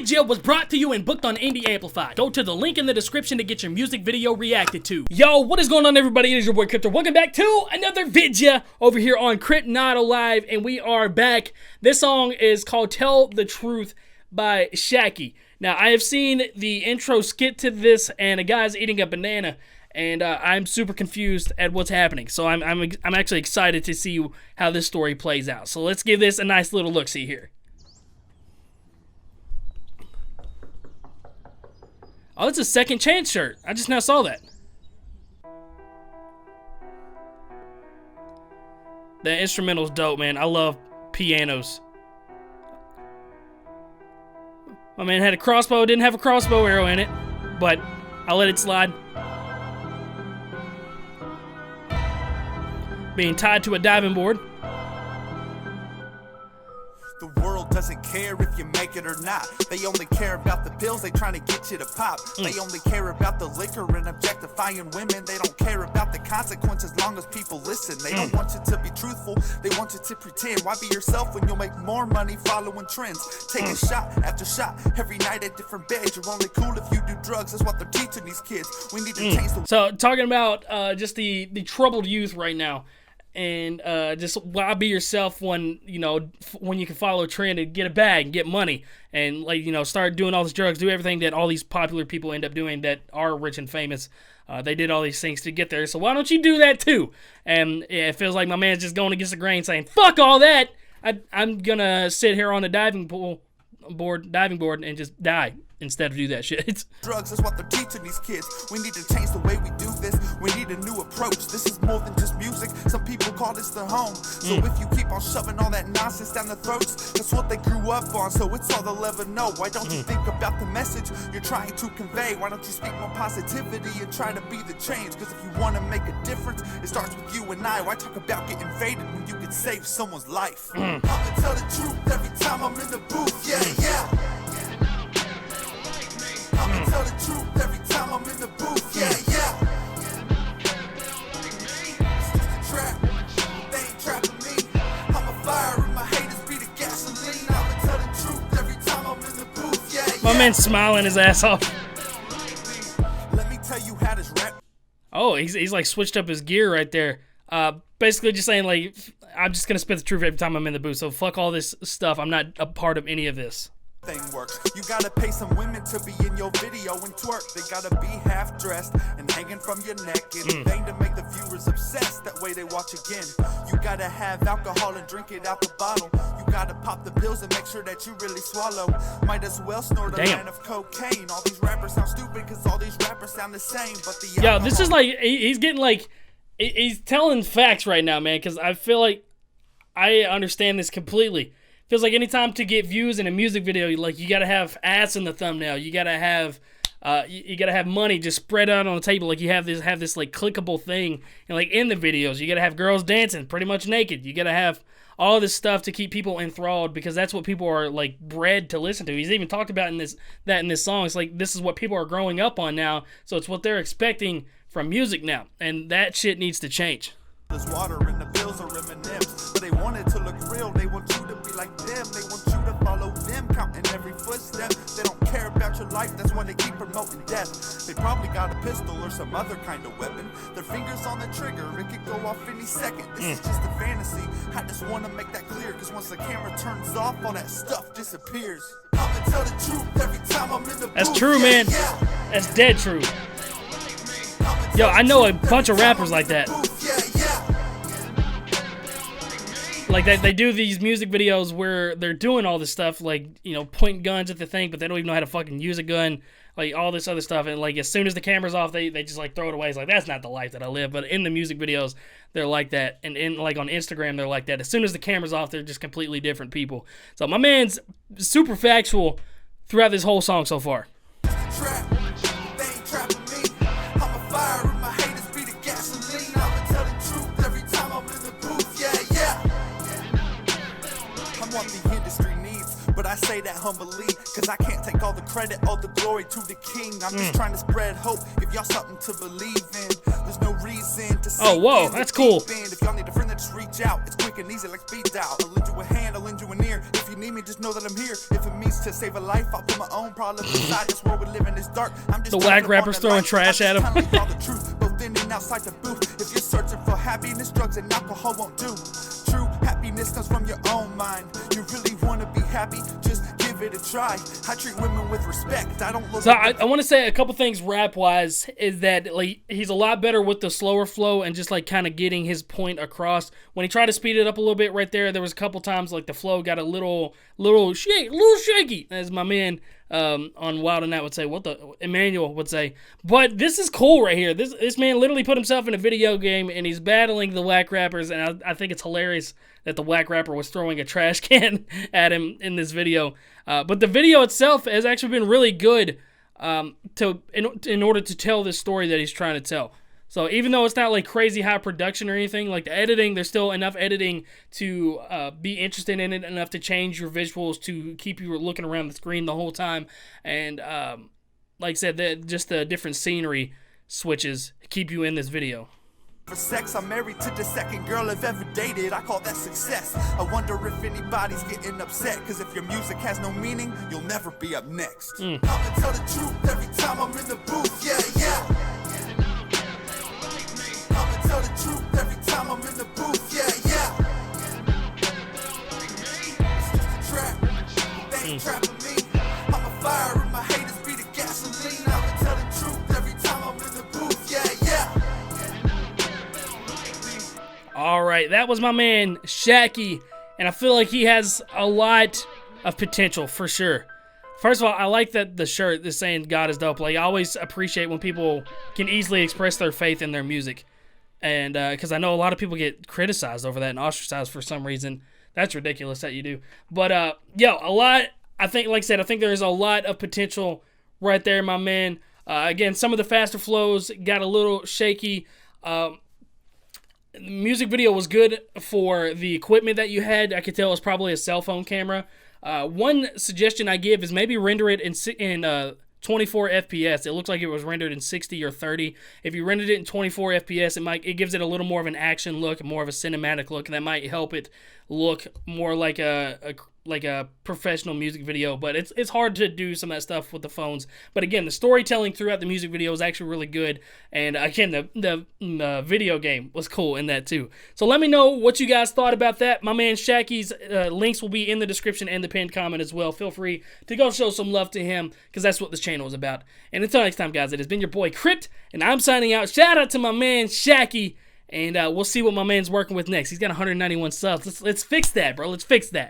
video was brought to you and booked on Indie Amplify. Go to the link in the description to get your music video reacted to. Yo, what is going on, everybody? It is your boy Crypt. Welcome back to another video over here on Crypt Live, and we are back. This song is called Tell the Truth by Shacky. Now, I have seen the intro skit to this, and a guy's eating a banana, and I'm super confused at what's happening. So I'm actually excited to see how this story plays out. So let's give this a nice little look-see here. Oh, it's a Second Chance shirt. I just now saw that. The instrumental's dope, man. I love pianos. My man had a crossbow, didn't have a crossbow arrow in it, but I'll let it slide. Being tied to a diving board. The world doesn't care if you make it or not. They only care about the pills they trying to get you to pop. They only care about the liquor and objectifying women. They don't care about the consequences as long as people listen. They don't want you to be truthful. They want you to pretend. Why be yourself when you'll make more money following trends? Taking shot after shot every night at different beds. You're only cool if you do drugs. That's what they're teaching these kids. We need to change the... So talking about just the troubled youth right now. And just why be yourself when when you can follow a trend and get a bag and get money and start doing all these drugs, do everything that all these popular people end up doing that are rich and famous. They did all these things to get there, so why don't you do that too? And yeah, it feels like my man's just going against the grain, saying fuck all that. I'm gonna sit here on a diving board and just die instead of do that shit. Drugs is what they're teaching these kids. We need to change the way we do this. We need a new approach. This is more than just music. Some people call this their home. So if you keep on shoving all that nonsense down their throats, that's what they grew up on, so it's all they'll ever know. Why don't you think about the message you're trying to convey? Why don't you speak more positivity and try to be the change? Because if you want to make a difference, it starts with you and I. Why talk about getting faded when you can save someone's life? I'ma tell the truth every time I'm in the booth. Yeah. I'ma tell the truth every time I'm in the booth, yeah. It's just a trap, they ain't trapping me. I'm a fire and my haters be the gasoline. I'ma tell the truth every time I'm in the booth, yeah. My man's smiling his ass off. Let me tell you how this rap. Oh, he's like switched up his gear right there. Basically just saying like, I'm just gonna spit the truth every time I'm in the booth. So fuck all this stuff. I'm not a part of any of this. Thing works. You gotta pay some women to be in your video and twerk. They gotta be half dressed and hanging from your neck. It's vain to make the viewers obsessed. That way they watch again. You gotta have alcohol and drink it out the bottle. You gotta pop the pills and make sure that you really swallow. Might as well snort a line of cocaine. All these rappers sound stupid because all these rappers sound the same. But the yeah, this is like he's getting like he's telling facts right now, man. Because I feel like I understand this completely. Feels like anytime to get views in a music video, like you gotta have ass in the thumbnail. You gotta have money just spread out on the table. Like you have this like clickable thing, and like in the videos, you gotta have girls dancing pretty much naked. You gotta have all this stuff to keep people enthralled because that's what people are like bred to listen to. He's even talked about in this song. It's like this is what people are growing up on now, so it's what they're expecting from music now, and that shit needs to change. There's water in the pills are M&Ms, but they want it to look real. They want you to be like them. They want you to follow them, counting every footstep. They don't care about your life. That's why they keep promoting death. They probably got a pistol or some other kind of weapon. Their fingers on the trigger. It could go off any second. This is just a fantasy. I just want to make that clear, because once the camera turns off, all that stuff disappears. I'ma tell the truth every time I'm in the booth. That's true, man. That's dead true. Yo, I know a bunch of rappers like that. Like that, they do these music videos where they're doing all this stuff, like pointing guns at the thing, but they don't even know how to fucking use a gun, like all this other stuff. And like as soon as the camera's off, they just like throw it away. It's like that's not the life that I live. But in the music videos, they're like that, and in like on Instagram, they're like that. As soon as the camera's off, they're just completely different people. So my man's super factual throughout this whole song so far. What the industry needs, but I say that humbly, cause I can't take all the credit, all the glory to the king. I'm just trying to spread hope, give y'all something to believe in. There's no reason to Oh, whoa, that's cool. If y'all need a friend, then just reach out. It's quick and easy like speed dial. I'll lend you a hand, I'll lend you an ear. If you need me, just know that I'm here. If it means to save a life, I'll put my own problems aside. This world we live in is dark. I'm just the whack rappers throwing trash at him. The truth, both in and outside the booth. If you're searching for happiness, drugs and alcohol won't do. True happiness comes from your own mind. You really want to be happy? Just give it a try. I treat women with respect. I don't look. So I want to say a couple things rap wise is that like he's a lot better with the slower flow and just like kind of getting his point across. When he tried to speed it up a little bit right there was a couple times like the flow got a little shaky, as my man on Wild and Out would say, what the Emmanuel would say. But this is cool right here. This man literally put himself in a video game and he's battling the whack rappers, and I think it's hilarious that the whack rapper was throwing a trash can at him in this video. But the video itself has actually been really good in order to tell this story that he's trying to tell. So even though it's not like crazy high production or anything, like the editing, there's still enough editing to be interested in it, enough to change your visuals to keep you looking around the screen the whole time. And like I said, just the different scenery switches keep you in this video. For sex, I'm married to the second girl I've ever dated. I call that success. I wonder if anybody's getting upset, cause if your music has no meaning, you'll never be up next. Come and tell the truth every time I'm in the booth, yeah. Come and tell the truth every time I'm in the booth, yeah. It's just a trap, they ain't trapping me. I'm a fire and my haters be the gasoline. Come and tell the truth every time I'm in the booth, yeah. All right, that was my man Shacky, and I feel like he has a lot of potential for sure. First of all, I like that the shirt is saying God is dope. Like, I always appreciate when people can easily express their faith in their music, and because I know a lot of people get criticized over that and ostracized for some reason. That's ridiculous that you do. But a lot. I think, like I said, I think there is a lot of potential right there, my man. Again, some of the faster flows got a little shaky. The music video was good for the equipment that you had. I could tell it was probably a cell phone camera. One suggestion I give is maybe render it in 24 FPS. It looks like it was rendered in 60 or 30. If you rendered it in 24 FPS, it gives it a little more of an action look, more of a cinematic look, and that might help it look more like a professional music video. But it's hard to do some of that stuff with the phones. But again, the storytelling throughout the music video is actually really good, and again, the video game was cool in that too. So let me know what you guys thought about that. My man Shacky's links will be in the description and the pinned comment as well. Feel free to go show some love to him, because that's what this channel is about. And until next time, guys, it has been your boy Crypt, and I'm signing out. Shout out to my man Shacky, and we'll see what my man's working with next. He's got 191 subs. Let's fix that, bro. Let's fix that.